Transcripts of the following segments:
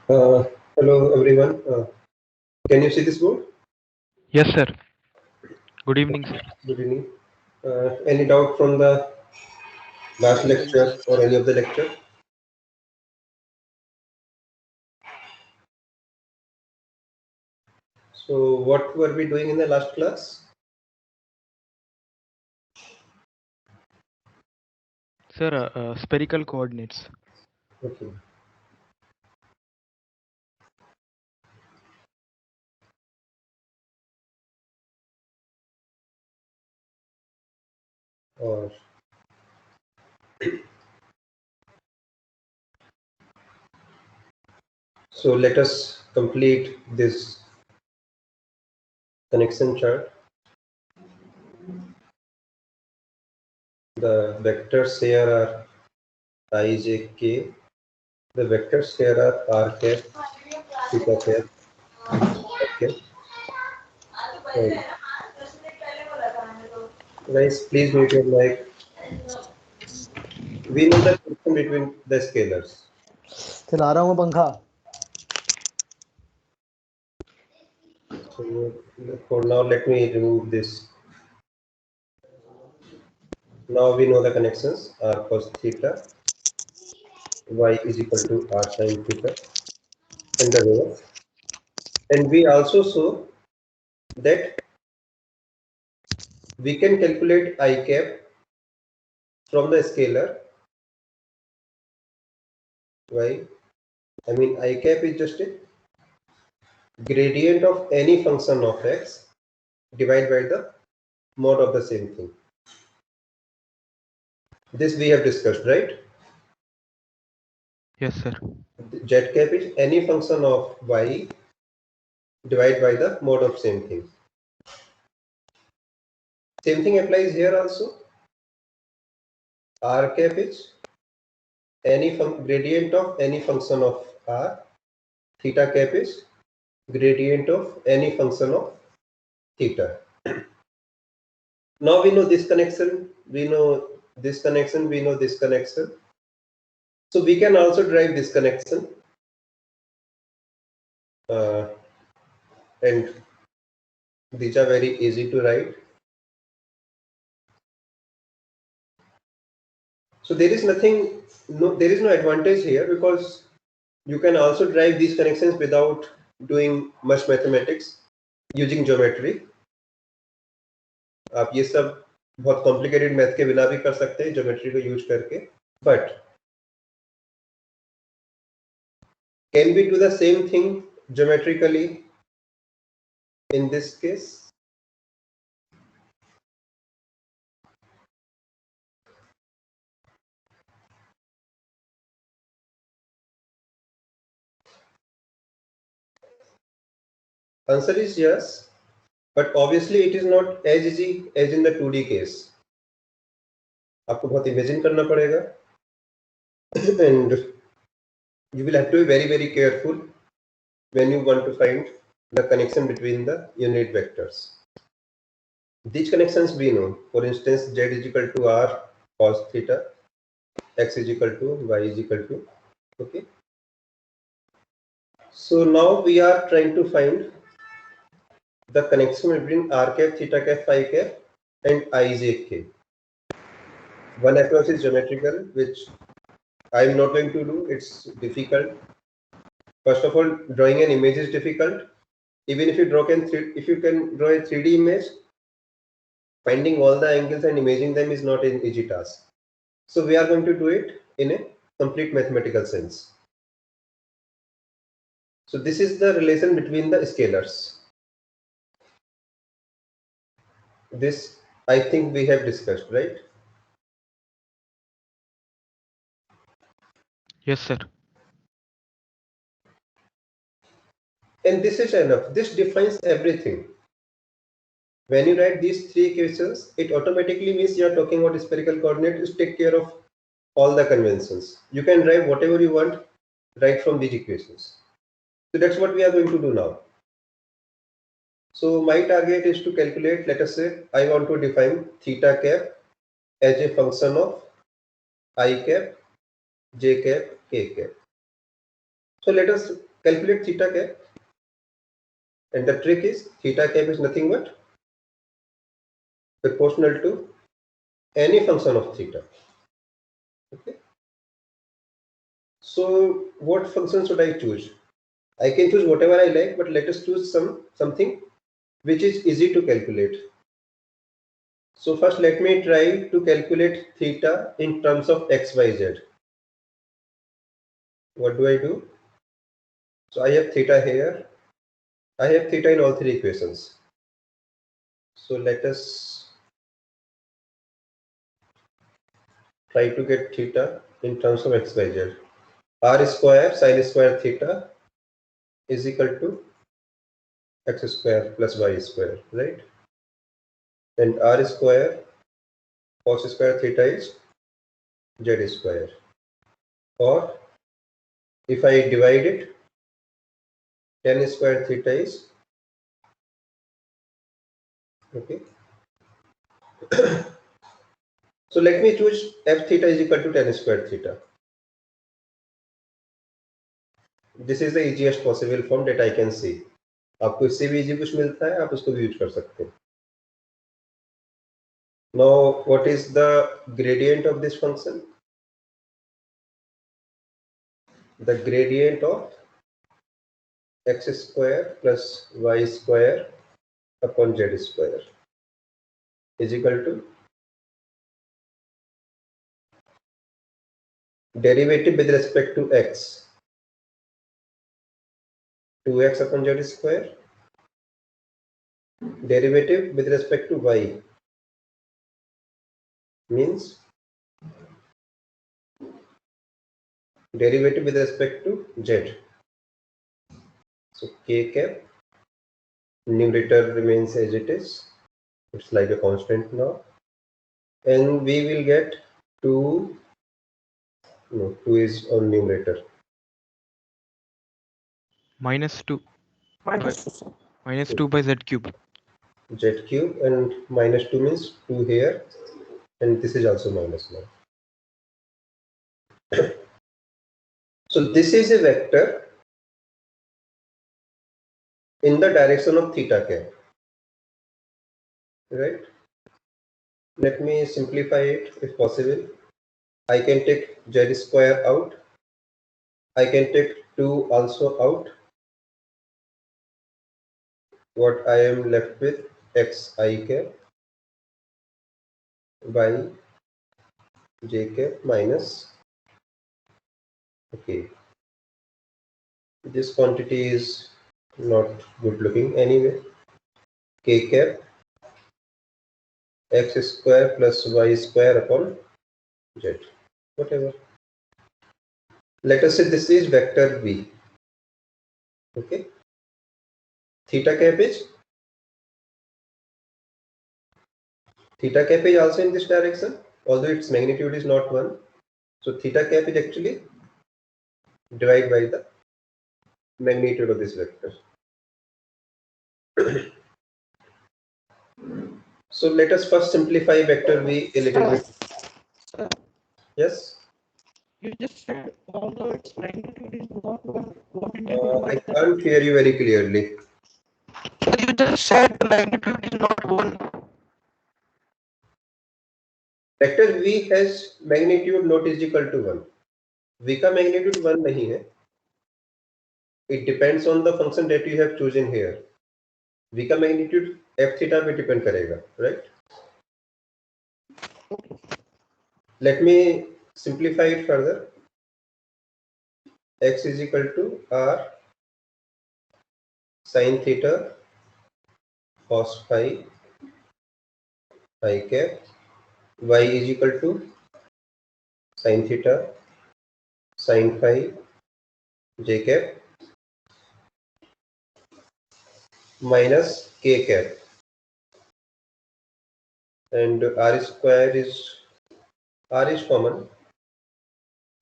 Hello everyone. Can you see this board? Yes, sir. Good evening, sir. Good evening. Any doubt from the last lecture or any of the lecture? So what were we doing in the last class? Sir, spherical coordinates. Okay. Or so let us complete this connection chart. The vectors here are I, j, k. The vectors here are r cap, theta cap, okay. And guys, please mute your mic. We know the connection between the scalars. चला रहा हूँ पंखा. So for now, let me remove this. Now we know the connections r cos theta, y is equal to r sin theta, and the reverse. And we also saw that we can calculate I cap from the scalar y. I mean I cap is just a gradient of any function of x divided by the mod of the same thing. This we have discussed, right? Yes, sir. Z cap is any function of y divided by the mod of same thing. Same thing applies here also. R cap is any gradient of any function of r. Theta cap is gradient of any function of theta. Now we know this connection, we know this connection, we know this connection. So we can also derive this connection. And these are very easy to write. So there is nothing, there is no advantage here because you can also derive these connections without doing much mathematics using geometry. आप ये सब बहुत complicated math के बिना भी कर सकते हैं ज्योमेट्री को यूज करके. But can we do the same thing geometrically in this case? Answer is yes, but obviously it is not as easy as in the 2D case. आपको बहुत इमेजिन करना पड़ेगा and you will have to be very careful when you want to find the connection between the unit vectors. These connections we know. For instance, z is equal to r cos theta, x is equal to y is equal to, okay. So now we are trying to find the connection between r cap, theta cap, phi cap and ijk. One approach is geometrical, which I am not going to do. It's difficult. First of all, drawing an image is difficult. Even if you can draw a 3D image, finding all the angles and imaging them is not an easy task. So we are going to do it in a complete mathematical sense. So this is the relation between the scalars. This I think we have discussed, right? Yes, sir. And this is enough. This defines everything. When you write these three equations, it automatically means you are talking about spherical coordinates. Take care of all the conventions. You can write whatever you want right from these equations. So that's what we are going to do now. So my target is to calculate, let us say I want to define theta cap as a function of I cap, j cap, k cap. So let us calculate theta cap, and the trick is theta cap is nothing but proportional to any function of theta. Okay. So what function should I choose? I can choose whatever I like, but let us choose something which is easy to calculate. So first let me try to calculate theta in terms of x, y, z. What do I do? So I have theta here. I have theta in all three equations. So let us try to get theta in terms of x, y, z. R square sin square theta is equal to x square plus y square, right? And R square cos square theta is z square. Or if I divide it, tan square theta is, okay. So let me choose f theta is equal to tan square theta. This is the easiest possible form that I can see. आपको इससे भी easy कुछ मिलता है, आप उसको भी use कर सकते हैं. Now, what is the gradient of this function? The gradient of x square plus y square upon z square is equal to derivative with respect to x, 2x upon z square, derivative with respect to y means derivative with respect to z. So k cap, numerator remains as it is, it's like a constant now, and we will get 2 is on numerator. Minus 2 Minus minus 2 by z cube. Z cube, and minus 2 means 2 here, and this is also minus now. So this is a vector in the direction of theta cap, right? Let me simplify it if possible. I can take z square out. I can take 2 also out. What I am left with xi cap by j cap minus, okay, this quantity is not good looking anyway, k cap x square plus y square upon z, whatever. Let us say this is vector v. Okay. Theta cap is also in this direction, although its magnitude is not 1. So theta cap is actually divided by the magnitude of this vector. So let us first simplify vector v a little bit. Sir, Yes. you just said although its magnitude is not 1, what did you I do by that? can't hear you very clearly. So you just said the magnitude is not 1. Vector v has magnitude not is equal to 1. V का magnitude 1 नहीं है. It depends on the function that you have chosen here. V का magnitude f theta पे depend करेगा, right? Let me simplify it further. X is equal to r sin theta cos phi cap. Y is equal to sin theta sin phi j cap minus k cap, and r square is common.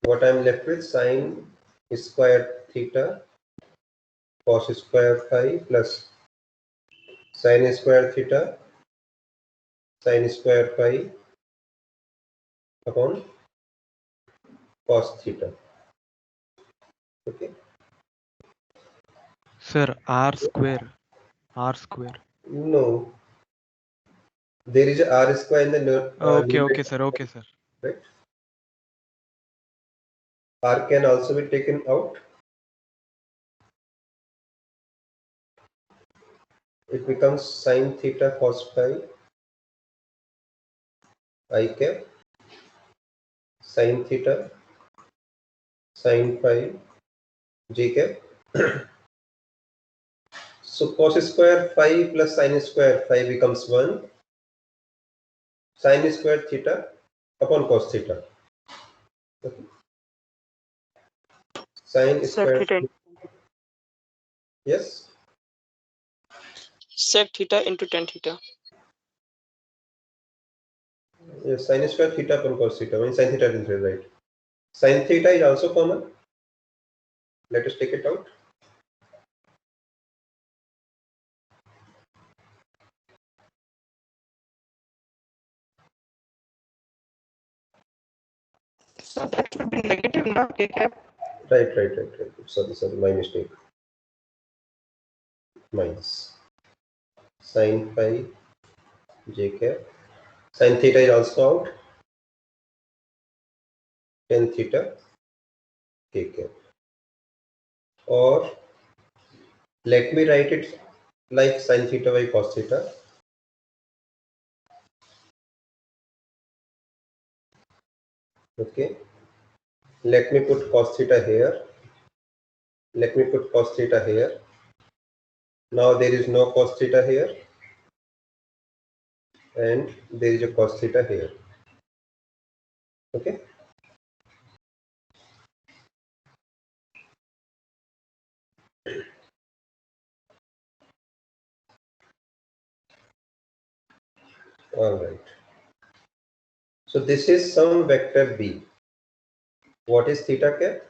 What I am left with sin square theta cos square phi plus sin square theta sin square phi upon cos theta. Okay. Sir, R square. No, there is a r square in the Okay, numerator, sir. Okay, sir. right? R can also be taken out. It becomes sine theta cos phi I cap sine theta sine phi j cap. So cos square phi plus sine square phi becomes 1 sine square theta upon cos theta. Okay. Sine Sec square, theta, yes, sec theta into tan theta. yes, sine square theta upon cos theta. When sine theta is right. Sine theta is also common. Let us take it out. So that should be negative, not k cap. Right. Sorry, my mistake. Minus sine phi j cap. Sine theta is also out. Tan theta k cap. Or let me write it like sine theta by cos theta. Okay. Let me put cos theta here. Let me put cos theta here. Now there is no cos theta here. And there is a cos theta here. Okay. All right. So this is some vector b. What is theta cap?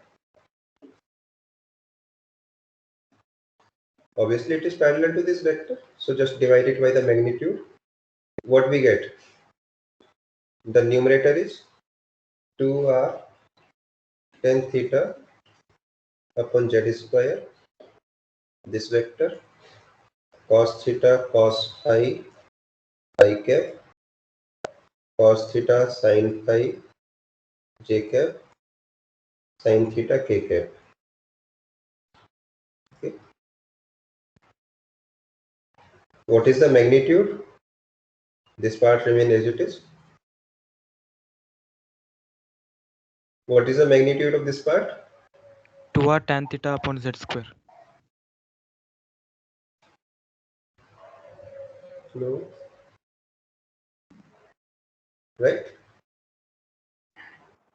Obviously, it is parallel to this vector. So just divide it by the magnitude. What we get? The numerator is 2r tan theta upon z square. This vector cos theta cos phi phi cap cos theta sin phi j cap sin theta k cap. Okay. What is the magnitude? This part remains as it is. What is the magnitude of this part? 2R tan theta upon Z square. No. Right?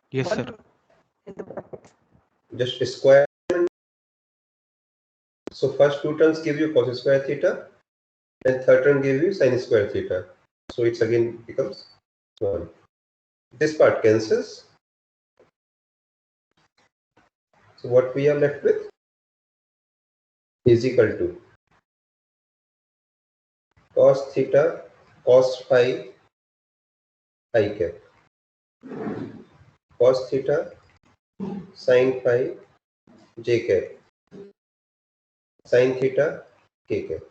Yes, sir. One in the bracket. Just square. So first two terms give you cos square theta and third term give you sin square theta. So it's again becomes 1. This part cancels. So what we are left with is equal to cos theta cos phi I cap cos theta sin phi j cap sin theta k cap.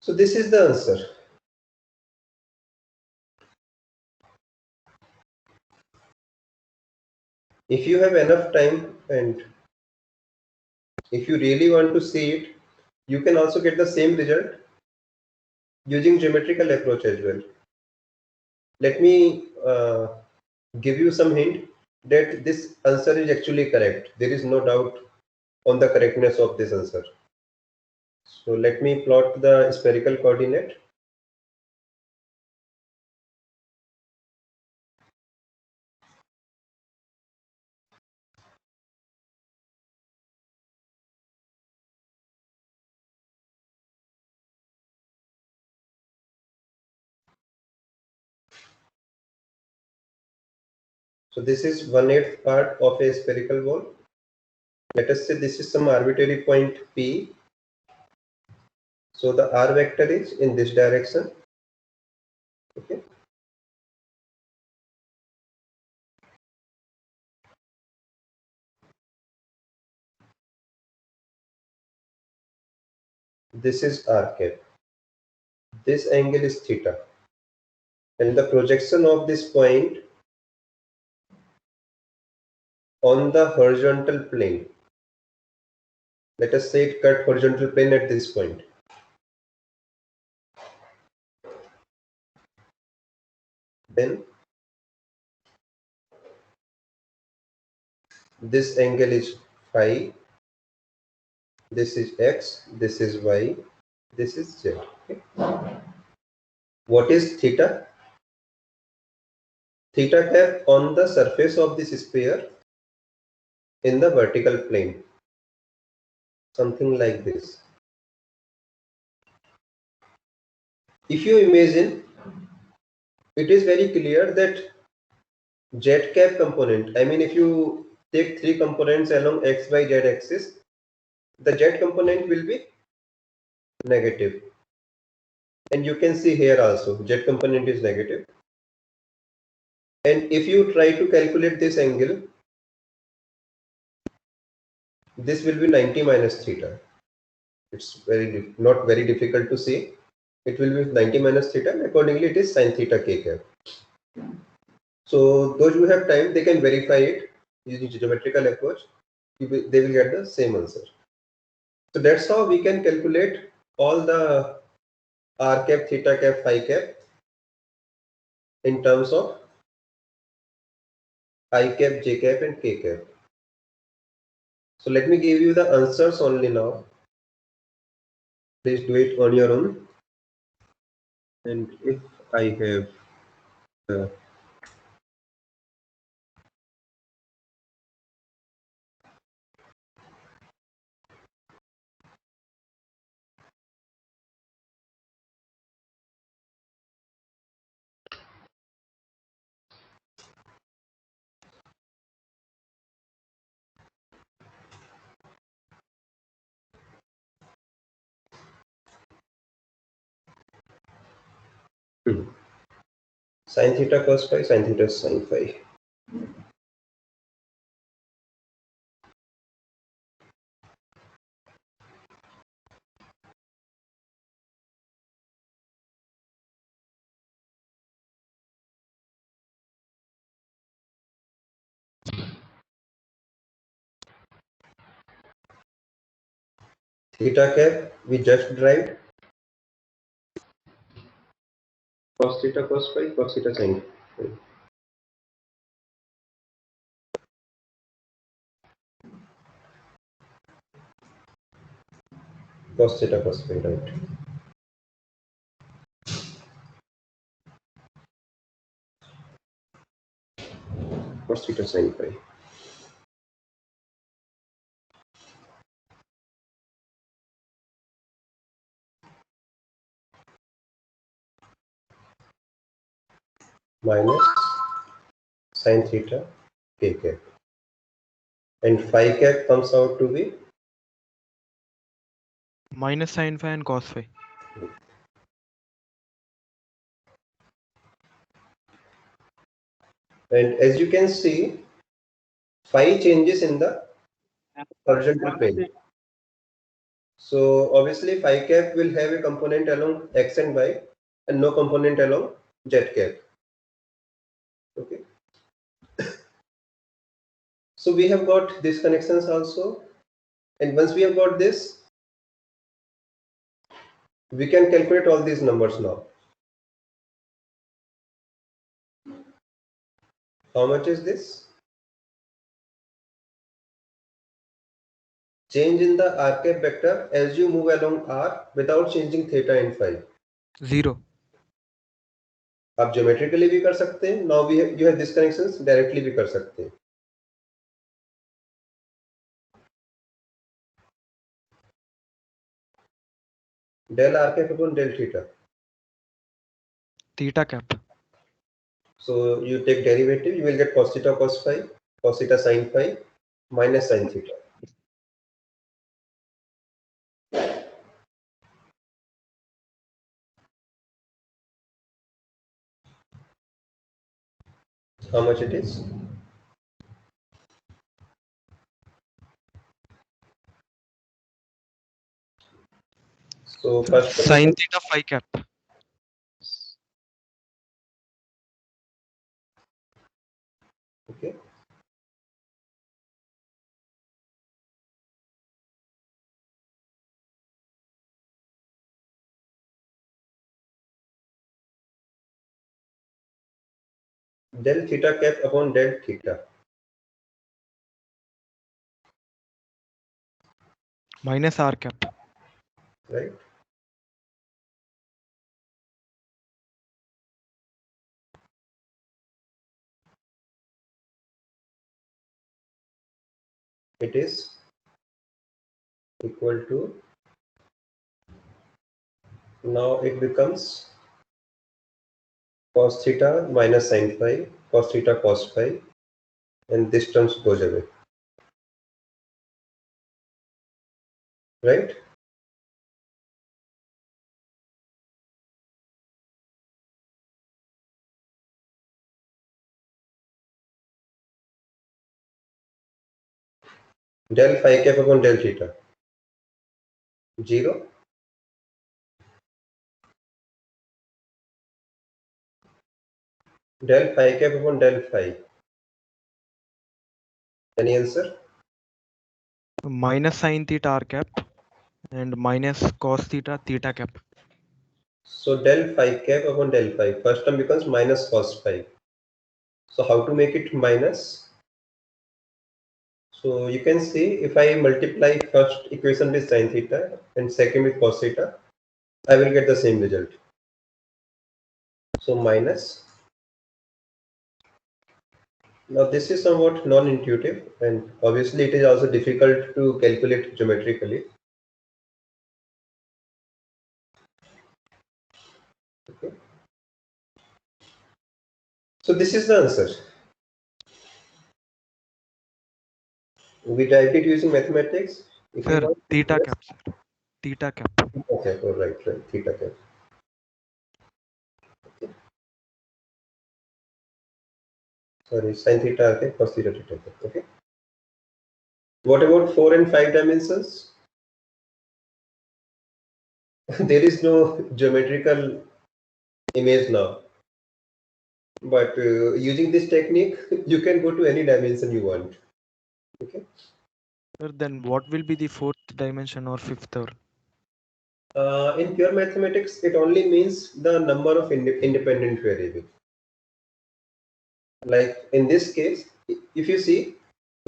So this is the answer. If you have enough time and if you really want to see it, you can also get the same result using geometrical approach as well. Let me give you some hint that this answer is actually correct. There is no doubt on the correctness of this answer. So let me plot the spherical coordinate. So this is 1/8 part of a spherical ball. Let us say this is some arbitrary point P. So the r vector is in this direction. Okay. This is r cap. This angle is theta. And the projection of this point on the horizontal plane. Let us say it cut horizontal plane at this point. Then this angle is phi, this is x, this is y, this is z. Okay. What is theta? Theta cap on the surface of this sphere in the vertical plane. Something like this. If you imagine, it is very clear that z cap component, I mean if you take three components along x, y, z axis, the z component will be negative. And you can see here also z component is negative. And if you try to calculate this angle, this will be 90 minus theta. It's not very difficult to see. It will be 90 minus theta, and accordingly it is sin theta k cap. So those who have time, they can verify it using geometrical approach. They will get the same answer. So that's how we can calculate all the r cap, theta cap, phi cap in terms of I cap, j cap, and k cap. So let me give you the answers only now. Please do it on your own. And if I have sin theta cos phi, sin theta sin phi. Theta cap we just derived. Cos theta cos phi, cos theta sin phi. Cos theta cos phi, right? Cos theta sin phi. Minus sin theta k cap. And phi cap comes out to be Minus sin phi and cos phi. and as you can see, phi changes in the horizontal plane. So obviously phi cap will have a component along x and y and no component along z cap. Okay. So we have got these connections also, and once we have got this, we can calculate all these numbers now. How much is this? Change in the r cap vector as you move along r without changing theta and phi. 0. आप geometrically भी कर सकते हैं. Now we have, you have these connections directly भी कर सकते हैं. Del r cap upon del theta. Theta cap. So you take derivative, you will get cos theta cos phi, cos theta sin phi minus sin theta. How much it is? So first one Sin is theta phi cap. okay. Del theta cap upon del theta, Minus r cap. right? It is equal to, now it becomes cos theta minus sin phi, cos theta cos phi, and this term goes away, right? Del phi cap upon del theta, 0. Del phi cap upon del phi. Any answer? Minus sin theta r cap and minus cos theta theta cap. So del phi cap upon del phi. First term becomes minus cos phi. So how to make it minus? So you can see if I multiply first equation with sin theta and second with cos theta, I will get the same result. So minus. Now this is somewhat non-intuitive and obviously it is also difficult to calculate geometrically. Okay. So this is the answer. We derived it using mathematics. If you Sir, want, theta yes. cap, sir. Theta cap. Okay, oh, right, theta cap. Sorry, sin theta, okay, cos theta, theta cap. Okay. What about 4 and 5 dimensions? There is no geometrical image now. But using this technique, you can go to any dimension you want. Okay. Sir, then what will be the fourth dimension or fifth or? In pure mathematics, it only means the number of independent variables. Like in this case, if you see,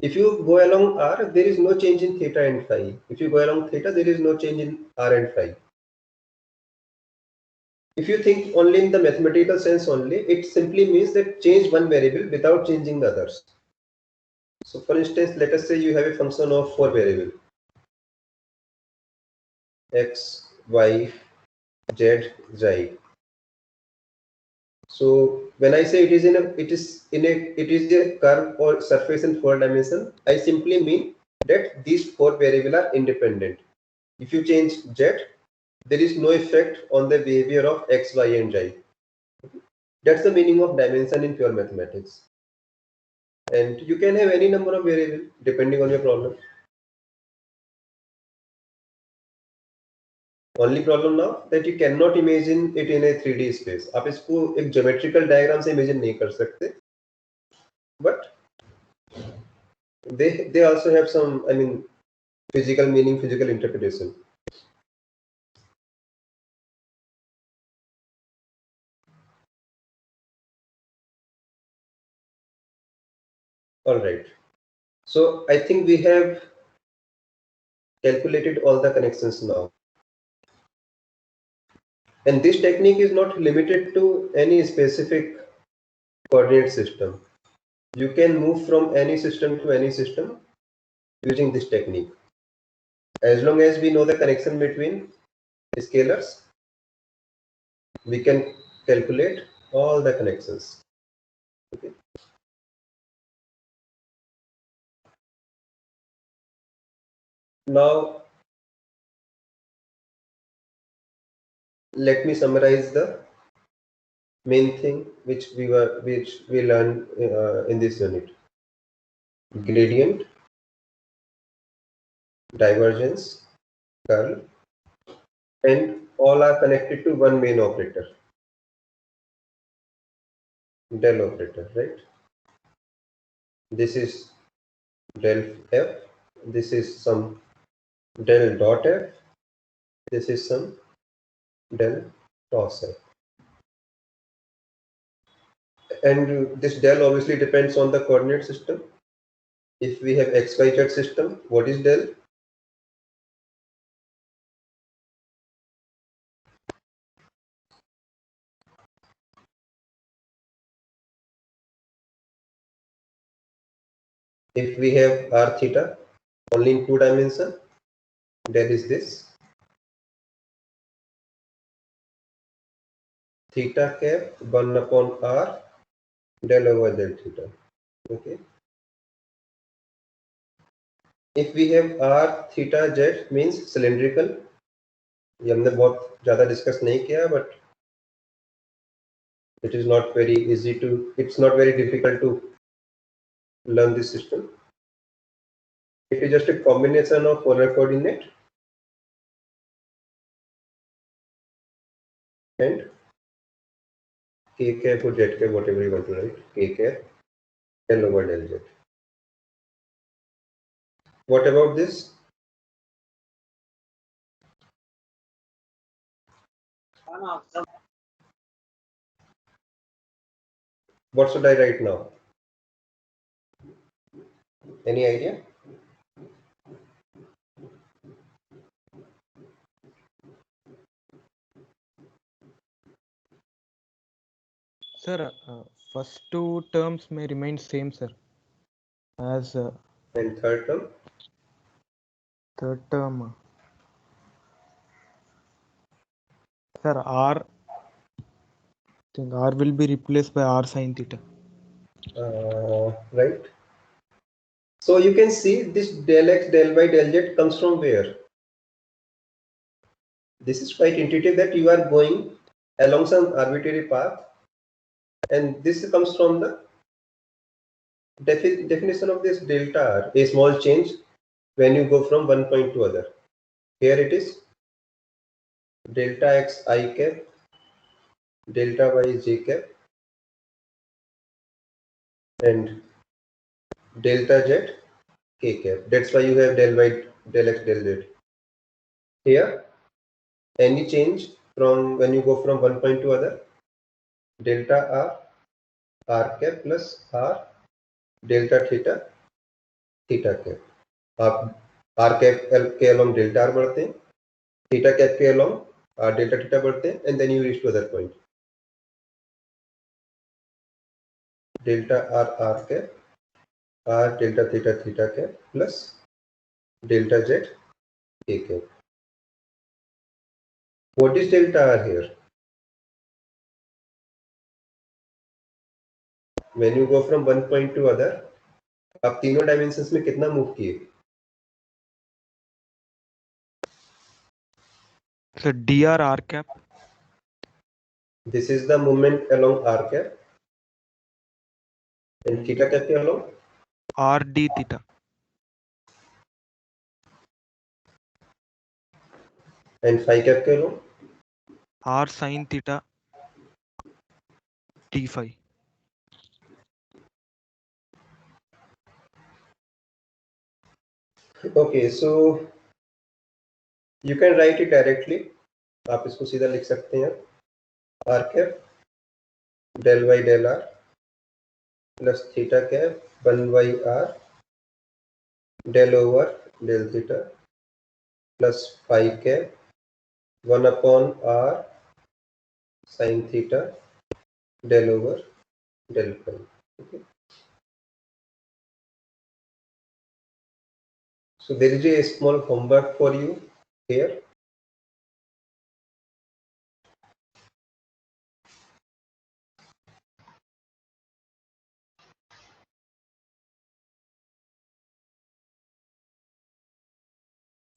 if you go along r, there is no change in theta and phi. If you go along theta, there is no change in r and phi. If you think only in the mathematical sense only, it simply means that change one variable without changing the others. So for instance, let us say you have a function of 4 variables, x, y, z, xi. So when I say it is a curve or surface in 4 dimension, I simply mean that these 4 variables are independent. If you change z, there is no effect on the behavior of x, y, and z. That's the meaning of dimension in pure mathematics. And you can have any number of variables depending on your problem. Only problem now that you cannot imagine it in a 3D space. आप इसको एक geometrical diagram से imagine नहीं कर सकते. But they also have some, I mean, physical meaning, physical interpretation. All right. So I think we have calculated all the connections now. And this technique is not limited to any specific coordinate system. You can move from any system to any system using this technique. As long as we know the connection between scalars, we can calculate all the connections. Okay. Now, let me summarize the main thing which we learned in this unit: gradient, divergence, curl, and all are connected to one main operator, del operator, right? This is del f, this is some del dot f, this is some del toss f. And this del obviously depends on the coordinate system. If we have xyz system, what is del? If we have r theta only in 2 dimensions, del is this. Theta cap 1 upon r del over del theta. Okay. If we have r theta z means cylindrical. ये हमने बहुत ज़्यादा discuss नहीं किया, but it is not very easy to, it's not very difficult to learn this system. It is just a combination of polar coordinate and k cap or z cap, whatever you want to write, k cap del over del z. What about this? What should I write now? Any idea? Sir, first two terms may remain same, sir. As And third term? third term, sir, R. I think R will be replaced by R sin theta. Right. So you can see this del x del y del z comes from where? This is quite intuitive that you are going along some arbitrary path, and this comes from the definition of this delta r, a small change when you go from one point to other. Here it is delta x I cap, delta y j cap, and delta z k cap. That's why you have del y del x del z. Here, any change from when you go from one point to other, delta r cap plus r delta theta theta cap. आप r cap के along delta r बढ़ते हैं, theta cap के along r delta theta बढ़ते हैं, and then you reach to other point. Delta r cap r delta theta theta cap plus delta z k cap. What is delta r here? When you go from one point to other, आप तीनों dimensions में कितना move किए? So dr r cap. This is the movement along r cap, and theta cap के along R d theta. and phi cap के along R sin theta d phi. Okay, so you can write it directly. आप इसको सीधा लिख सकते हैं r cap del y del r plus theta cap 1 by r del over del theta plus phi cap 1 upon r sin theta del over del phi. Okay. So there is a small homework for you here.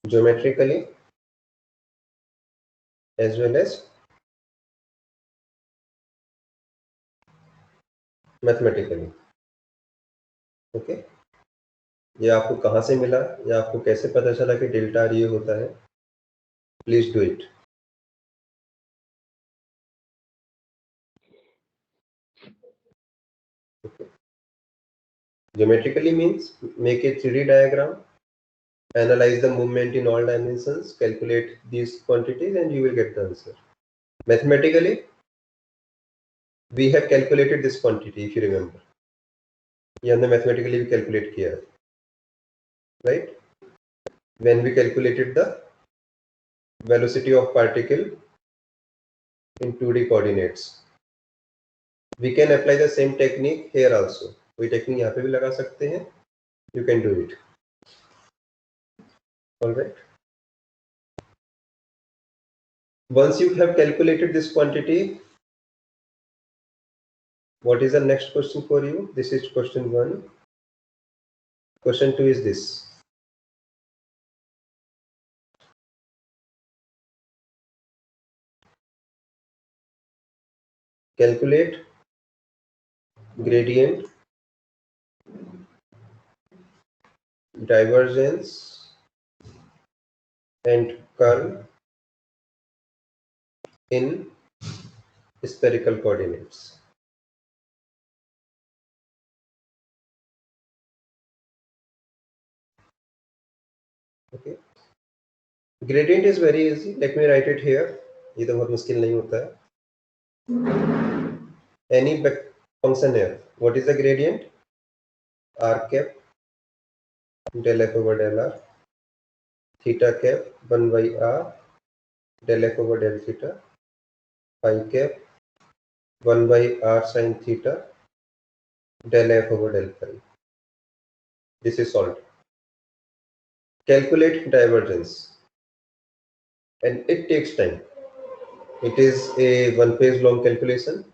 Geometrically as well as mathematically. Okay, ये आपको कहाँ से मिला या आपको कैसे पता चला कि डेल्टा आर ये होता है? Please do it. Geometrically means make a 3D diagram, analyze the movement in all dimensions, calculate these quantities, and you will get the answer. Mathematically, we have calculated this quantity, if you remember. ये हमने mathematically भी calculate किया है, right? When we calculated the velocity of particle in 2D coordinates. We can apply the same technique here also. कोई technique यहाँ पे भी लगा सकते हैं. You can do it. All right. Once you have calculated this quantity, what is the next question for you? This is question 1. Question 2 is this. Calculate gradient, divergence, and curl in spherical coordinates. Okay. Gradient is very easy. Let me write it here. ये तो बहुत मुश्किल नहीं होता है. Any function f. What is the gradient? R cap del f over del r. Theta cap 1 by r del f over del theta. Phi cap 1 by r sin theta del f over del phi. This is solved. Calculate divergence, and it takes time. It is a 1 page long calculation.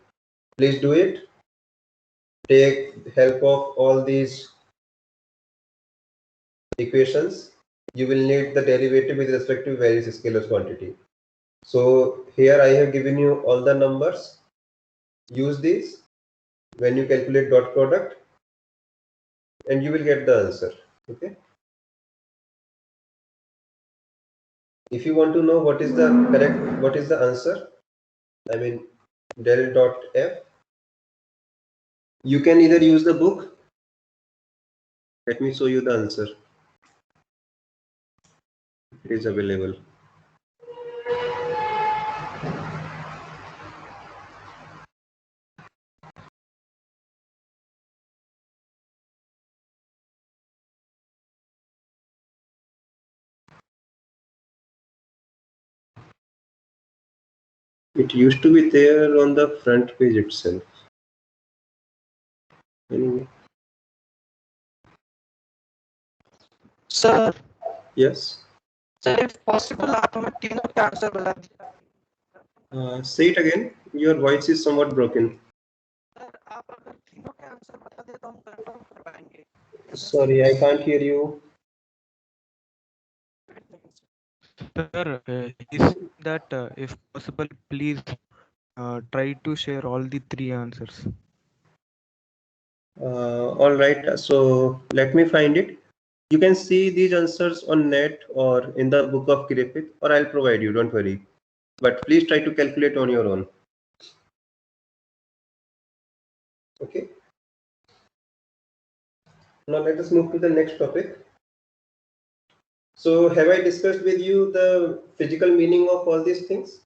Please do it. Take help of all these equations. You will need the derivative with respect to various scalar quantity. So here I have given you all the numbers. Use these when you calculate dot product, and you will get the answer. Okay. If you want to know what is the answer, I mean del dot f, you can either use the book. Let me show you the answer. It is available. It used to be there on the front page itself. Anyway. Sir, Yes. sir, if possible, आप हमें तीनों के answer बता दीजिए. Say it again. Your voice is somewhat broken. Sir, आप अगर तीनों के आंसर बता दे तो हम कंफर्म कर पाएंगे. Sorry, I can't hear you. Sir, he said that if possible, please try to share all the 3 answers. All right. So let me find it. You can see these answers on net or in the book of Griffith, or I'll provide you. Don't worry. But please try to calculate on your own. Okay. Now let us move to the next topic. So have I discussed with you the physical meaning of all these things?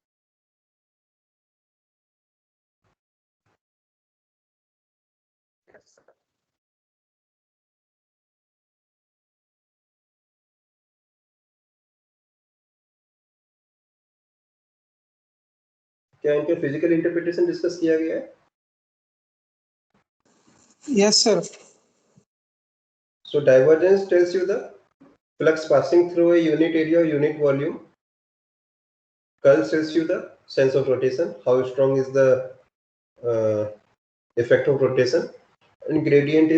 क्या इनके physical interpretation discuss किया गया है? Yes, sir. So divergence tells you the flux passing through a unit area or unit volume. Curl tells you the sense of rotation, how strong is the effect of rotation, and gradient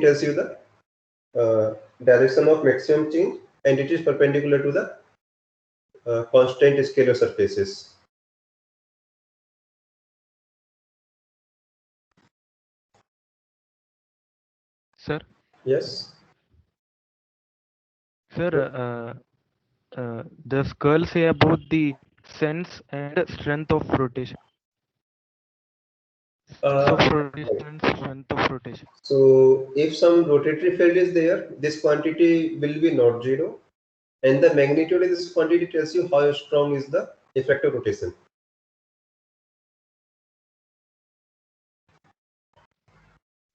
tells you the direction of maximum change, and it is perpendicular to the constant scalar surfaces. Sir, Yes. sir, the curl say about the sense and strength of rotation. Sense of rotation and strength of rotation. So if some rotatory field is there, this quantity will be not zero, and the magnitude of this quantity tells you how strong is the effective rotation.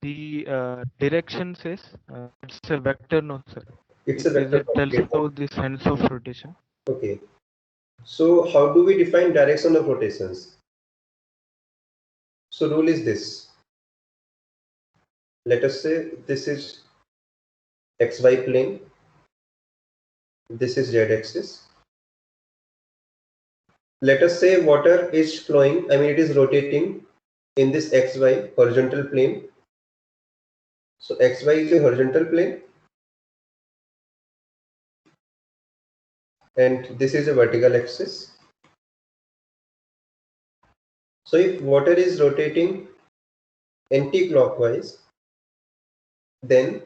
The direction says it's a vector, no sir. It's It a says vector it tells quantity. how the sense of rotation. Okay. So how do we define direction of rotations? So rule is this. Let us say this is XY plane. This is Z axis. Let us say water is flowing, I mean it is rotating in this XY horizontal plane. So XY is a horizontal plane and this is a vertical axis. So if water is rotating anti-clockwise, then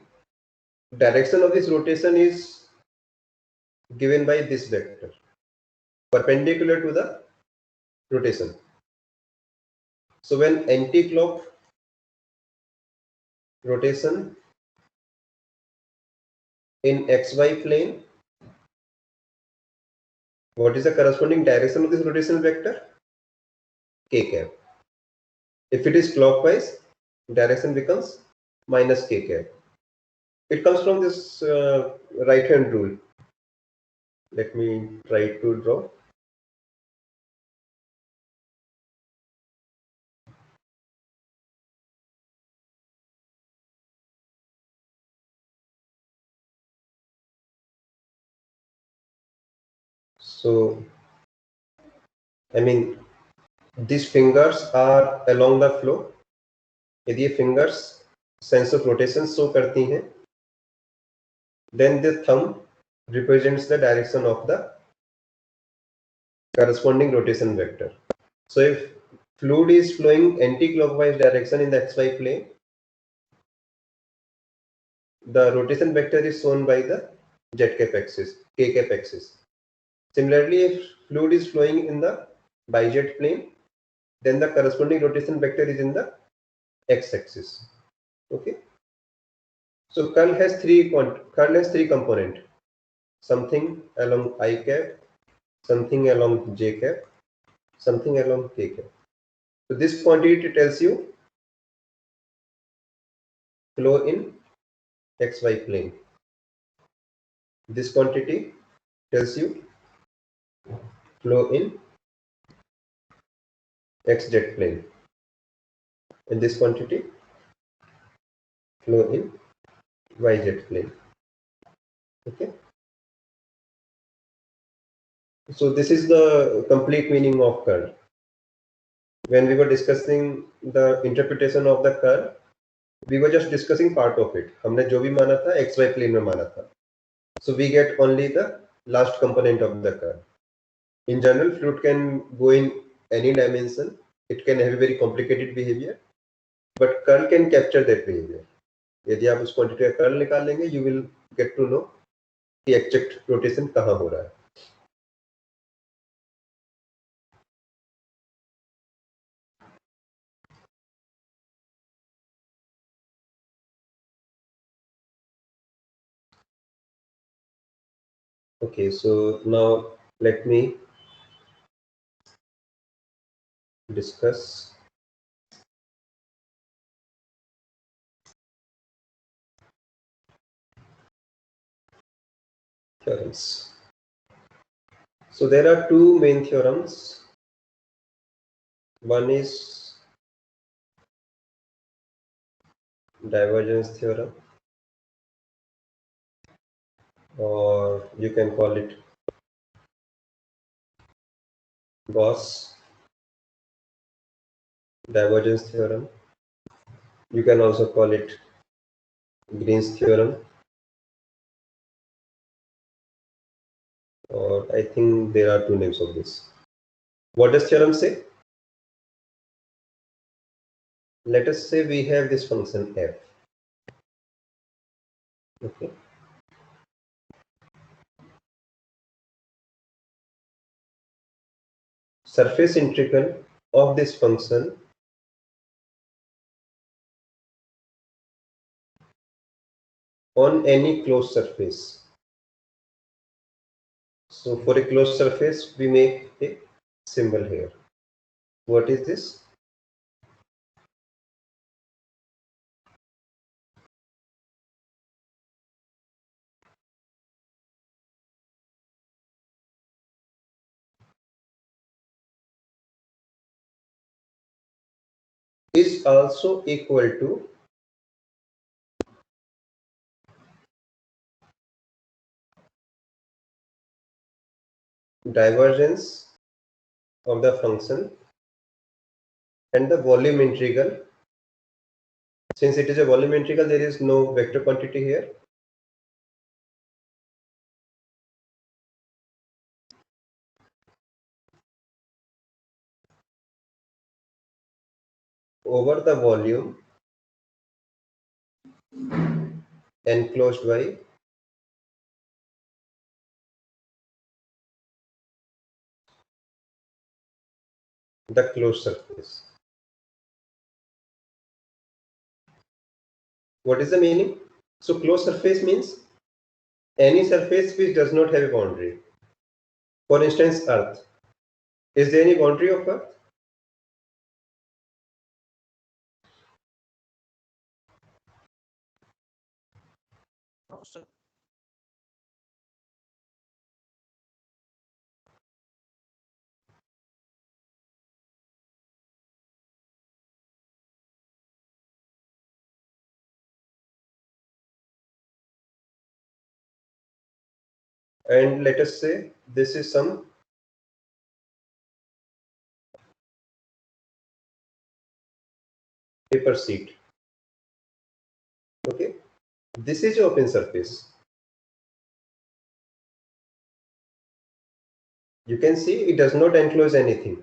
direction of this rotation is given by this vector, perpendicular to the rotation. So when anti-clock rotation in XY plane, what is the corresponding direction of this rotational vector? K cap. If it is clockwise, direction becomes minus K cap. It comes from this right hand rule. Let me try to draw. So, I mean, these fingers are along the flow. यदि ये fingers sense of rotation show करती हैं, then the thumb represents the direction of the corresponding rotation vector. So if fluid is flowing anti-clockwise direction in the XY plane, the rotation vector is shown by the Z cap axis, K cap axis. Similarly, if fluid is flowing in the BiZ plane, then the corresponding rotation vector is in the x-axis. Okay. So curl has three component. Something along I cap, something along J cap, something along K cap. So this quantity tells you flow in XY plane. This quantity tells you flow in XZ plane. And this quantity flow in YZ plane. Okay. So this is the complete meaning of curl. When we were discussing the interpretation of the curl, we were just discussing part of it. हमने जो भी माना था XY plane में माना था. So we get only the last component of the curl. In general, fluid can go in any dimension. It can have a very complicated behavior, but curl can capture that behavior. यदि आप उस quantity का curl निकाल लेंगे, you will get to know कि exact rotation कहाँ हो रहा है. Okay, so now let me discuss theorems. So there are two main theorems. One is divergence theorem, or you can call it Gauss divergence theorem. You can also call it Green's theorem, or I think there are two names of this. What does theorem say? Let us say we have this function f. Okay. Surface integral of this function on any closed surface. So for a closed surface, we make a symbol here. What is this? Is also equal to divergence of the function and the volume integral. Since it is a volume integral, there is no vector quantity here. Over the volume enclosed by the closed surface. What is the meaning? So closed surface means any surface which does not have a boundary. For instance, Earth. Is there any boundary of Earth? No, sir. And let us say this is some paper sheet. Okay, this is your open surface. You can see it does not enclose anything.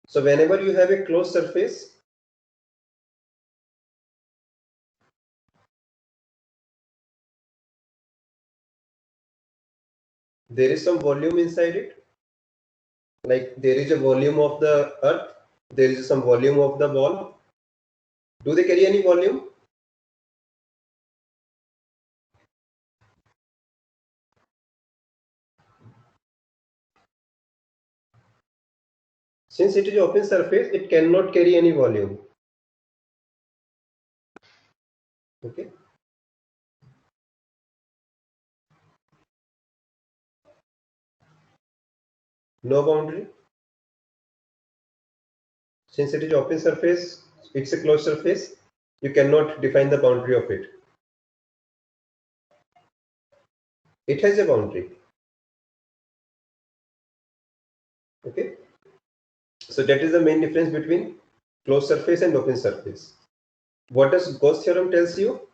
So whenever you have a closed surface, there is some volume inside it. Like there is a volume of the Earth, there is some volume of the ball. Do they carry any volume? Since it is open surface, it cannot carry any volume. Okay. No boundary. Since it is open surface, it's a closed surface, you cannot define the boundary of it. It has a boundary. Okay. So that is the main difference between closed surface and open surface. What does Gauss theorem tells you?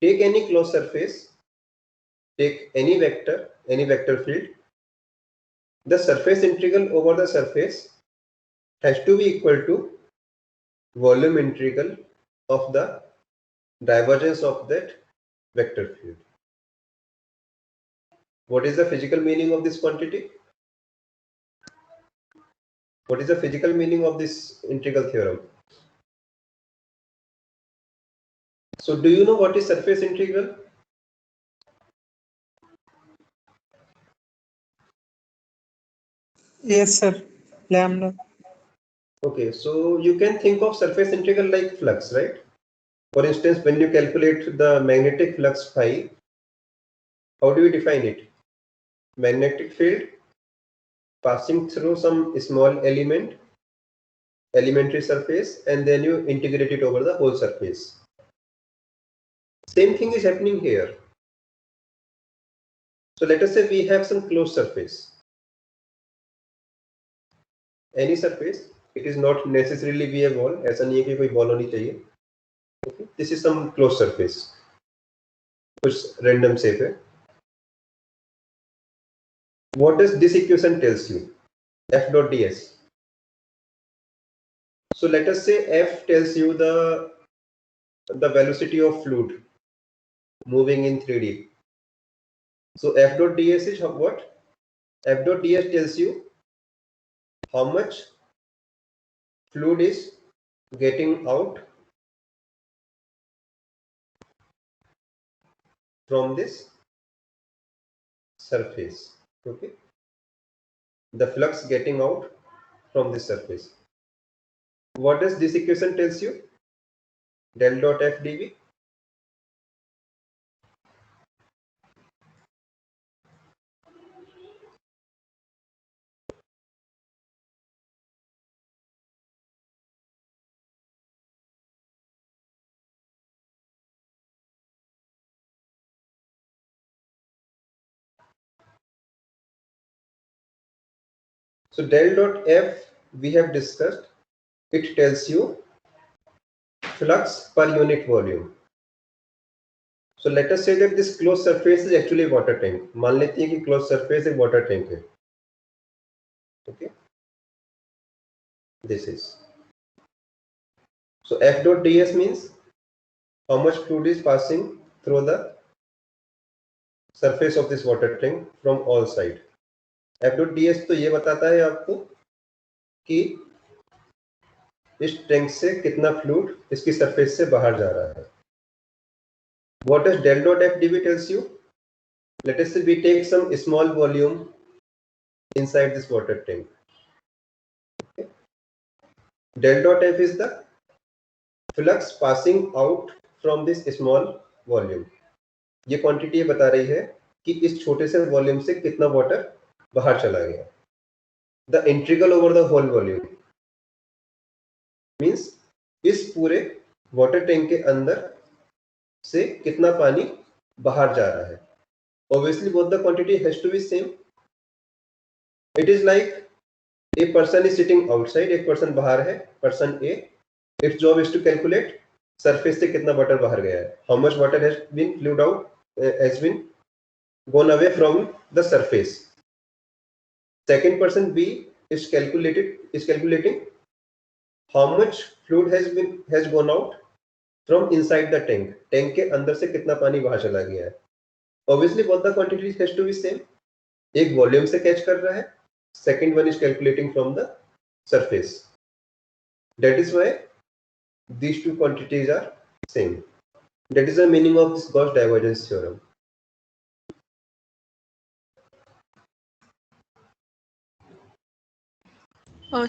Take any closed surface, take any vector field. The surface integral over the surface has to be equal to volume integral of the divergence of that vector field. What is the physical meaning of this quantity? What is the physical meaning of this integral theorem? So do you know what is surface integral? Yes, sir. Lambda. Okay, so you can think of surface integral like flux, right? For instance, when you calculate the magnetic flux phi, how do you define it? Magnetic field passing through some small elementary surface, and then you integrate it over the whole surface. Same thing is happening here. So let us say we have some closed surface. Any surface, it is not necessarily be a ball. ऐसा नहीं है कि कोई ball होनी चाहिए. Okay, this is some closed surface. कुछ random shape है. What does this equation tells you? F dot ds. So let us say F tells you the velocity of fluid moving in 3D. So F dot ds is what? F dot ds tells you how much fluid is getting out from this surface. Okay, the flux getting out from this surface. What does this equation tells you? Del dot F dV. So del dot F we have discussed. It tells you flux per unit volume. So let us say that this closed surface is actually a water tank. मान लेते हैं कि closed surface एक water tank है. Okay, this is. So F dot ds means how much fluid is passing through the surface of this water tank from all side. F dot ds तो ये बताता है आपको कि इस टैंक से कितना फ्लूइड इसकी सरफेस से बाहर जा रहा है. What does del dot F dV tells you? Let us say we take some small volume inside this water tank. Okay. Del dot F is the flux passing out from this small volume. ये quantity बता रही है कि इस छोटे से volume से कितना वाटर बाहर चला गया. The integral over the whole volume means इस पूरे वाटर टैंक के अंदर से कितना पानी बाहर जा रहा है. Obviously both the quantity has to be same. It is like a person is sitting outside, एक person बाहर है, person A. Its job is to calculate surface से कितना water बाहर गया है. How much water has been flowed out, has been gone away from the surface. Second person B is calculating how much fluid has gone out from inside the tank. Tank के अंदर से कितना पानी बाहर चला गया है. Obviously both the quantities has to be same. एक वॉल्यूम से कैच कर रहा है, second one is calculating from the surface. That is why these two quantities are same. That is the meaning of this Gauss divergence theorem.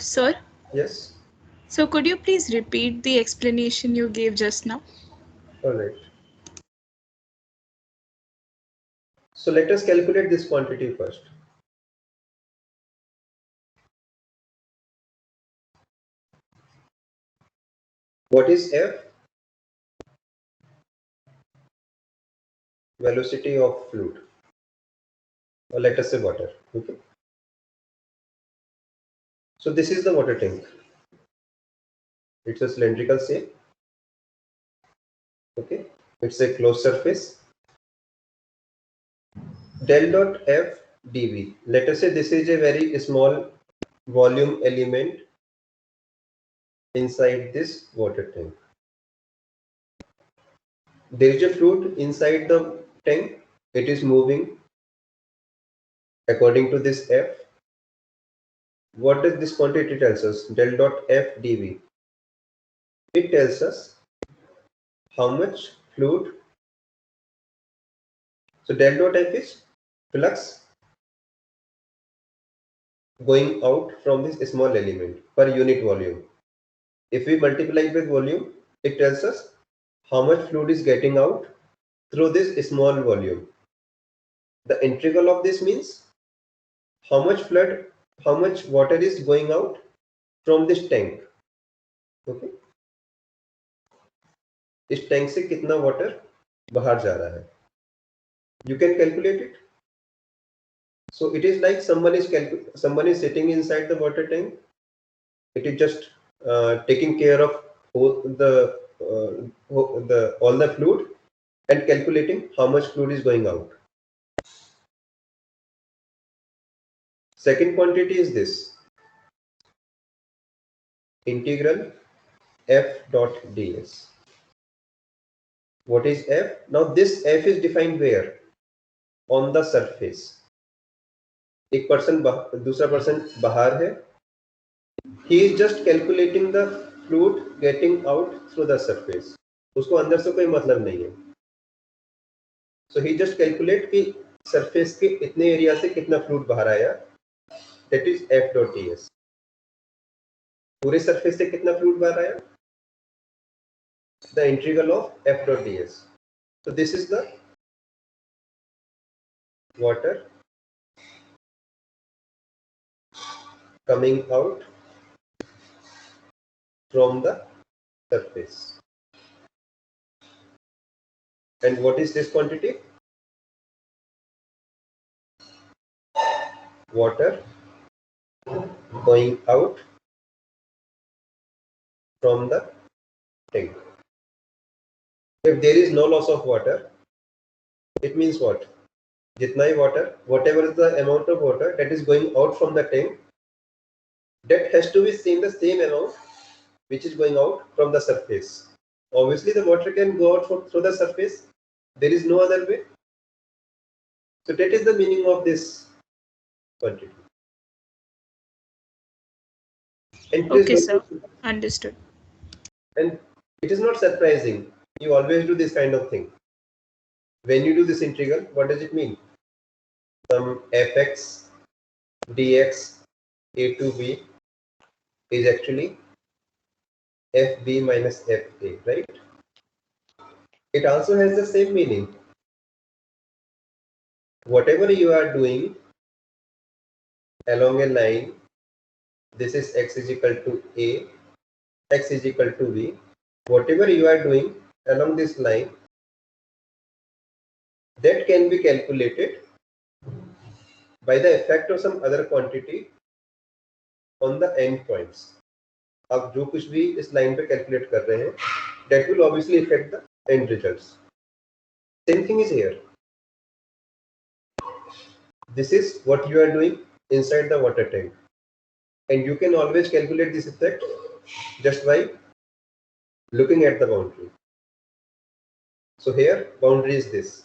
Sir, Yes. so could you please repeat the explanation you gave just now? All right. So let us calculate this quantity first. What is F? Velocity of fluid, or let us say water. Okay. So this is the water tank. It's a cylindrical shape. Okay. It's a closed surface. Del dot F dV. Let us say this is a very small volume element inside this water tank. There is a fluid inside the tank. It is moving according to this F. What does this quantity tells us? Del dot F dV. It tells us how much fluid. So del dot F is flux going out from this small element per unit volume. If we multiply it with volume, it tells us how much fluid is getting out through this small volume. The integral of this means how much water is going out from this tank. Okay. इस tank से कितना water बाहर जा रहा है. You can calculate it. So it is like someone is sitting inside the water tank. It is just taking care of all the fluid and calculating how much fluid is going out. Second quantity is this integral F dot ds. What is F? Now this F is defined where? On the surface. एक person दूसरा person बाहर है. He is just calculating the fluid getting out through the surface. उसको अंदर से कोई मतलब नहीं है. So he just calculate कि surface के इतने area से कितना fluid बाहर आया, that is f dot ds. पूरे surface से कितना fluid बाहर आया, the integral of f dot ds. So this is the water coming out from the surface. And what is this quantity? Water going out from the tank. If there is no loss of water, it means what? Jitna hi water, whatever is the amount of water that is going out from the tank, that has to be seen the same amount which is going out from the surface. Obviously, the water can go out through the surface. There is no other way. So that is the meaning of this quantity. And Okay, sir. Understood. And it is not surprising. You always do this kind of thing. When you do this integral, what does it mean? Some fx dx a to b is actually fb minus fa, right? It also has the same meaning. Whatever you are doing along a line, this is x is equal to a, x is equal to b. Whatever you are doing along this line, that can be calculated by the effect of some other quantity on the end points. आप जो कुछ भी इस line पे calculate कर रहे हैं, that will obviously affect the end results. Same thing is here. This is what you are doing inside the water tank, and you can always calculate this effect just by looking at the boundary. So here boundary is this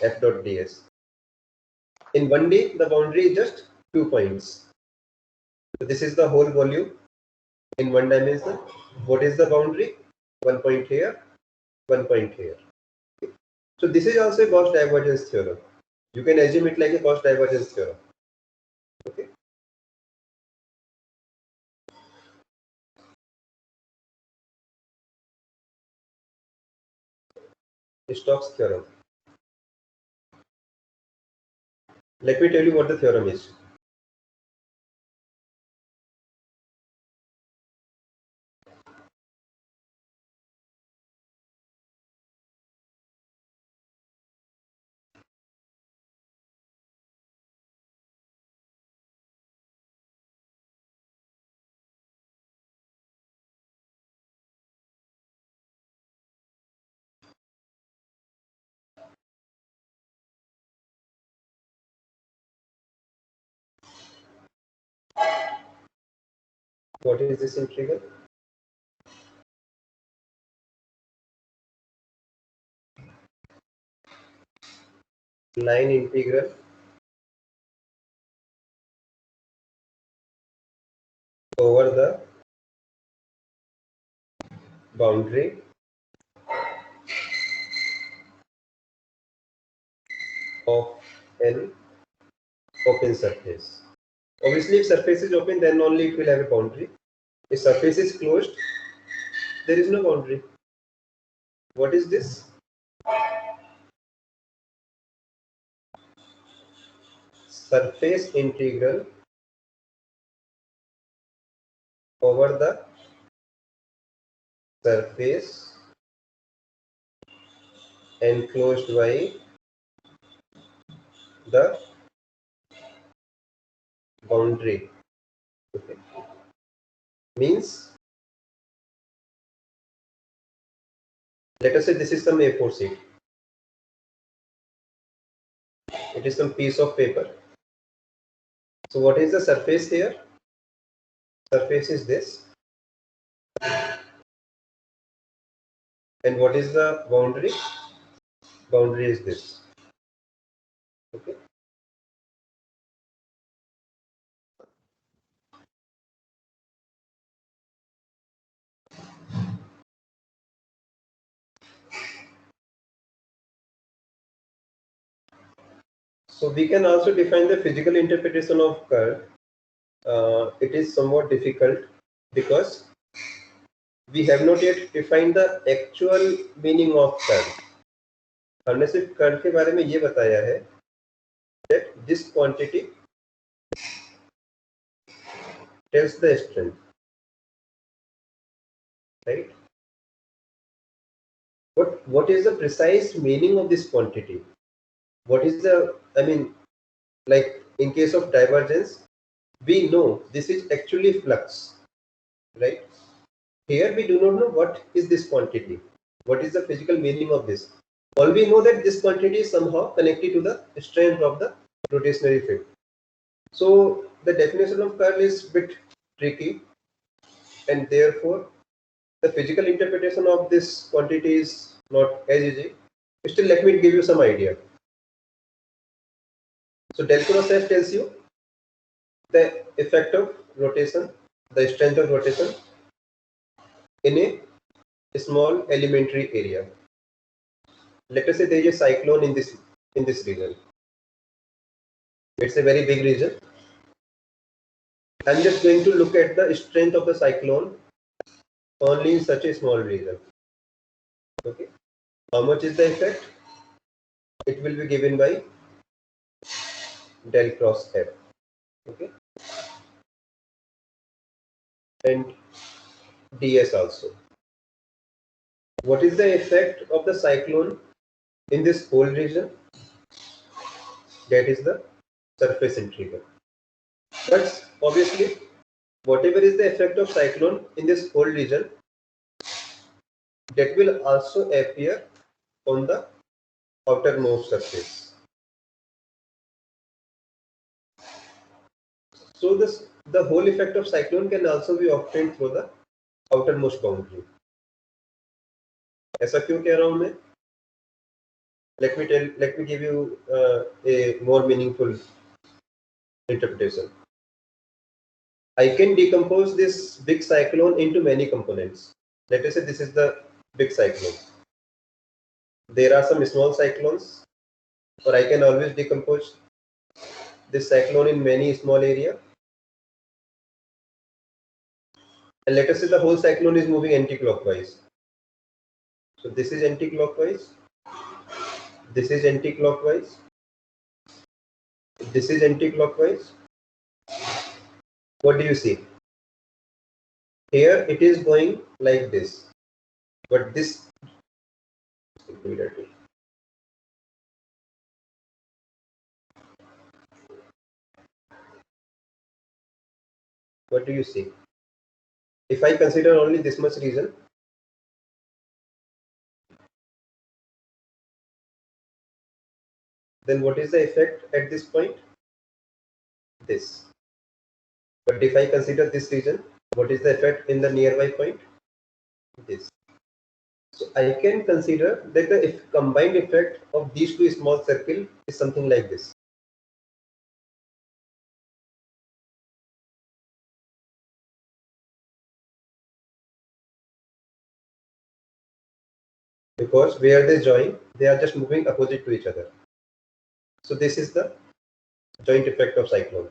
f dot ds. In 1D, the boundary is just 2 points. So this is the whole volume in one dimension. What is the boundary? 1 point here, 1 point here. So this is also a Gauss divergence theorem. You can assume it like a Gauss divergence theorem. Okay. Stokes theorem. Let me tell you what the theorem is. What is this integral? Line integral over the boundary of an open surface. Obviously, if surface is open, then only it will have a boundary. If surface is closed, there is no boundary. What is this? Surface integral over the surface enclosed by the boundary. Okay. Means, let us say this is some A4 sheet. It is some piece of paper. So what is the surface here? Surface is this. And what is the boundary? Boundary is this. Okay. So we can also define the physical interpretation of curve. It is somewhat difficult because we have not yet defined the actual meaning of curve. हमने सिर्फ curve के बारे में ये बताया है that this quantity tells the strength, right? But what is the precise meaning of this quantity? What is the, I mean, like in case of divergence, we know this is actually flux, right? Here we do not know what is this quantity. What is the physical meaning of this? All we know that this quantity is somehow connected to the strength of the rotationary field. So the definition of curl is a bit tricky, and therefore the physical interpretation of this quantity is not as easy. Still, let me give you some idea. So del cross F tells you the effect of rotation, the strength of rotation in a small elementary area. Let us say there is a cyclone in this region. It's a very big region. I'm just going to look at the strength of the cyclone only in such a small region. Okay. How much is the effect? It will be given by del cross F. Okay. And ds also. What is the effect of the cyclone in this whole region? That is the surface integral. But obviously, whatever is the effect of cyclone in this whole region, that will also appear on the outermost surface. So the whole effect of cyclone can also be obtained through the outermost boundary. ऐसा क्यों कह रहा हूं मैं? Let me give you a more meaningful interpretation. I can decompose this big cyclone into many components. Let us say this is the big cyclone. There are some small cyclones, or I can always decompose this cyclone in many small area. And let us say the whole cyclone is moving anti-clockwise. So this is anti-clockwise. This is anti-clockwise. This is anti-clockwise. What do you see? Here it is going like this, but this. What do you see? If I consider only this much region, then what is the effect at this point? This. But if I consider this region, what is the effect in the nearby point? This. So I can consider that the combined effect of these two small circles is something like this. Because where they join, they are just moving opposite to each other. So this is the joint effect of cyclone.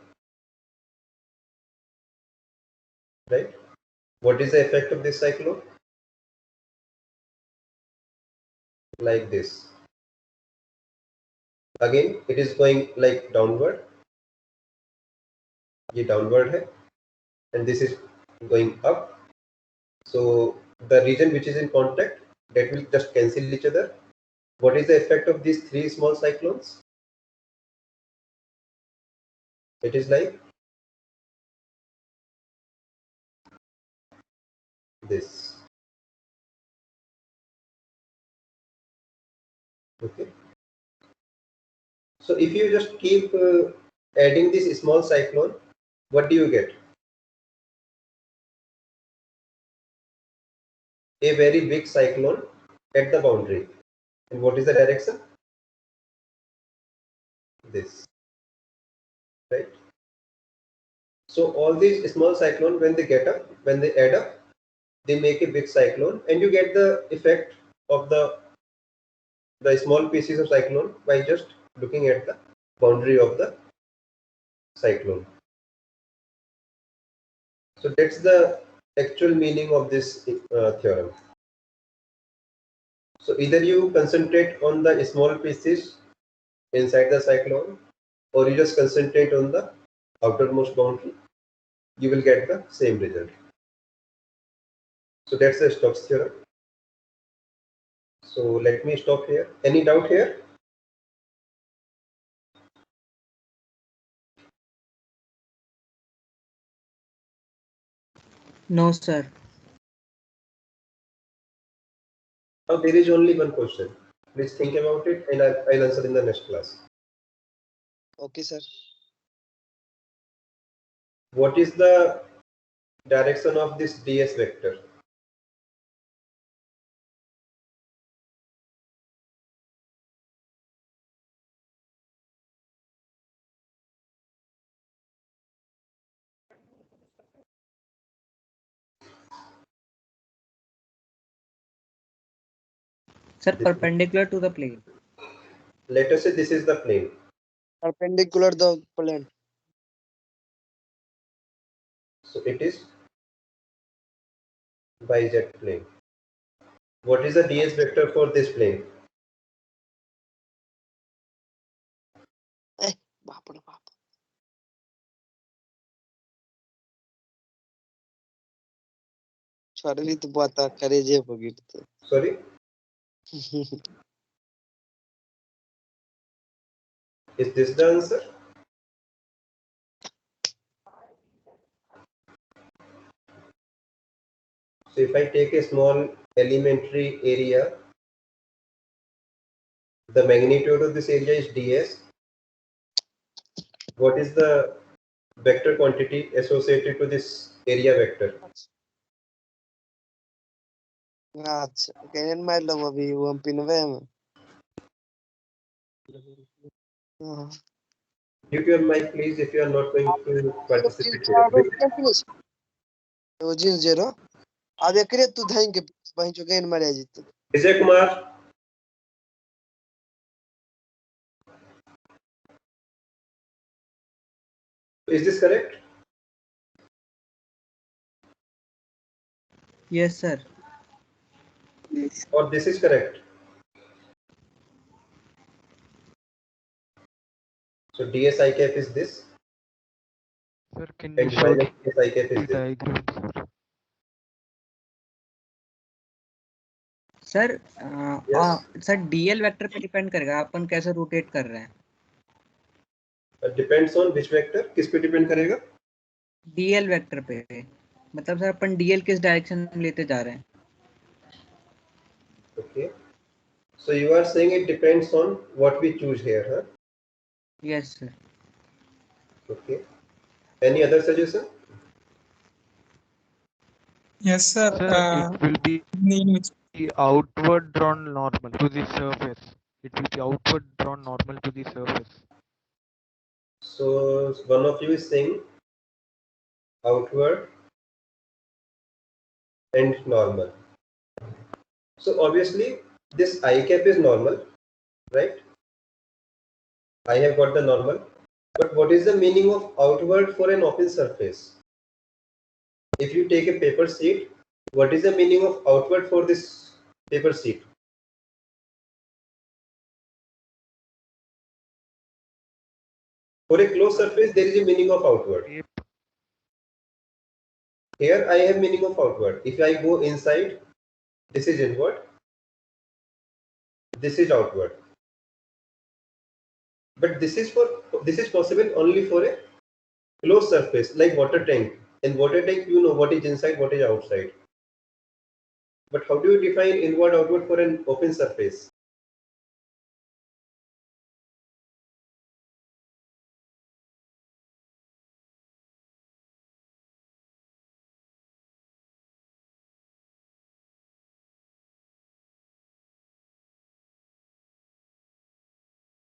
Right? What is the effect of this cyclone? Like this. Again, it is going like downward. ये downward है, and this is going up. So the region which is in contact, that will just cancel each other. What is the effect of these three small cyclones? It is like this. Okay. So if you just keep adding this small cyclone, what do you get? A very big cyclone at the boundary. And what is the direction? This. Right? So all these small cyclone, when they add up, they make a big cyclone, and you get the effect of the small pieces of cyclone by just looking at the boundary of the cyclone. So that's the actual meaning of this theorem. So either you concentrate on the small pieces inside the cyclone, or you just concentrate on the outermost boundary, you will get the same result. So that's the Stokes theorem. So let me stop here. Any doubt here? No, sir. Now there is only one question. Please think about it and I'll answer in the next class. Okay, sir. What is the direction of this ds vector? Sir, perpendicular to the plane. Let us say this is the plane. Perpendicular the plane. So it is yz plane. What is the ds vector for this plane? बाप रे बाप. छोरी तो बता करे जे बगिरते. Sorry? Is this the answer? So if I take a small elementary area, the magnitude of this area is ds. What is the vector quantity associated to this area vector? अच्छा can मार लो अभी वो हम पिनवे में. Mute your mic, please, if you are not going to participate here. वो jeans जेरो. अब एकरे तू धाइन के वहीं जो कैन मारे जीत. Vijay Kumar. Is this correct? Yes, sir. Or this is correct? So ds I cap is this, Sir, can you and show minus ds I cap the is this. diagram, sir? Sir Yes. Sir DL vector पे depend करेगा अपन कैसे rotate कर रहे हैं. Depends on which vector. किस पे depend करेगा? DL vector पे मतलब सर अपन डीएल किस डायरेक्शन में लेते जा रहे हैं. Okay. So you are saying it depends on what we choose here, huh? Yes, sir. Okay. Any other suggestion? Yes, sir. Sir, it will be outward drawn normal to the surface. It will be outward drawn normal to the surface. So one of you is saying outward and normal. So obviously this I cap is normal, right? I have got the normal. But what is the meaning of outward for an open surface? If you take a paper sheet, what is the meaning of outward for this paper sheet? For a closed surface, there is a meaning of outward. Here I have meaning of outward. If I go inside, this is inward. This is outward. But this is possible only for a closed surface like water tank. In water tank, you know what is inside, what is outside. But how do you define inward, outward for an open surface?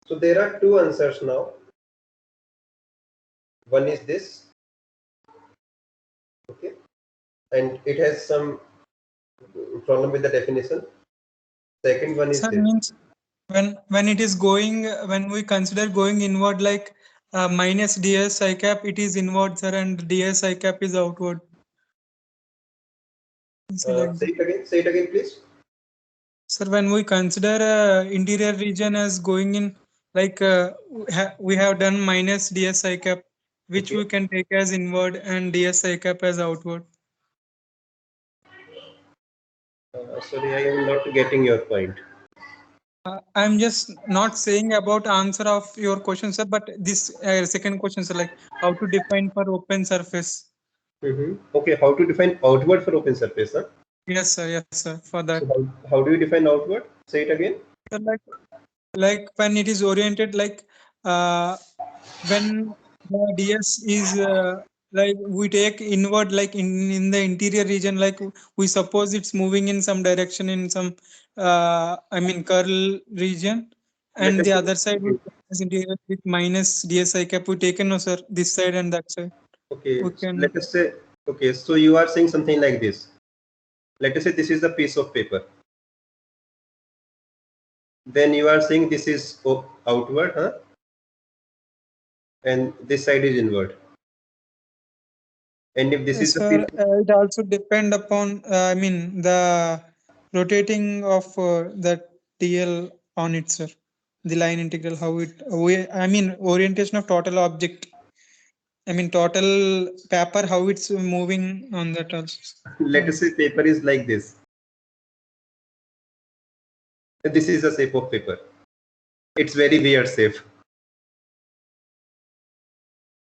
So there are two answers now. One is this, okay, and it has some problem with the definition. Second one is Sir, this. when it is going, when we consider going inward, like minus ds I cap, it is inward, sir, and ds I cap is outward. Like Say it again, please. Sir, when we consider interior region as going in, like we have done minus ds I cap, which Okay. we can take as inward, and ds I cap as outward. Sorry, I am not getting your point. I'm just not saying about answer of your question, sir, but this second question, sir, like how to define for open surface. Okay, how to define outward for open surface, huh? Yes, sir. Yes, sir. For that. So how do you define outward? Say it again. So like when it is oriented, like when the ds is like we take inward, like in the interior region, like we suppose it's moving in some direction in some I mean curl region, and the other side is interior with minus ds I cap. We taken, no sir, this side and that side. Okay, we can... let us say, okay, so you are saying something like this. Let us say this is a piece of paper. Then you are saying this is outward, huh? And this side is inward. And if this is sir, the piece, it also depend upon I mean the rotating of that TL on it, sir. The line integral, how it I mean orientation of total object. I mean total paper, how it's moving on that also. Let us say paper is like this. This is the shape of paper. It's very weird shape.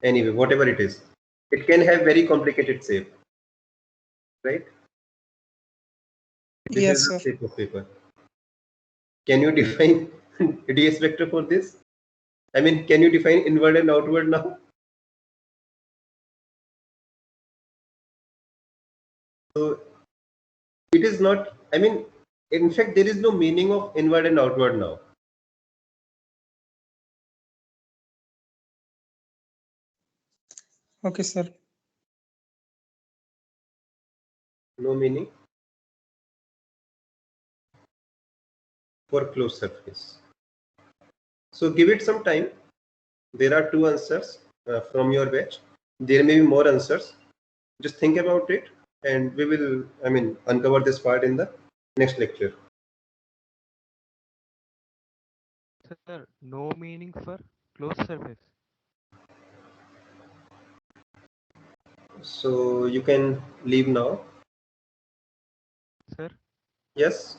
Anyway, whatever it is, it can have very complicated shape, right? This yes, is the sir. shape of paper. Can you define ds vector for this? I mean, can you define inward and outward now? So it is not, I mean, in fact, there is no meaning of inward and outward now. Okay, sir. No meaning for closed surface. So give it some time. There are 2 answers from your batch. There may be more answers. Just think about it, and we will, I mean, uncover this part in the next lecture. Sir, no meaning for closed surface. So you can leave now. Sir? Yes.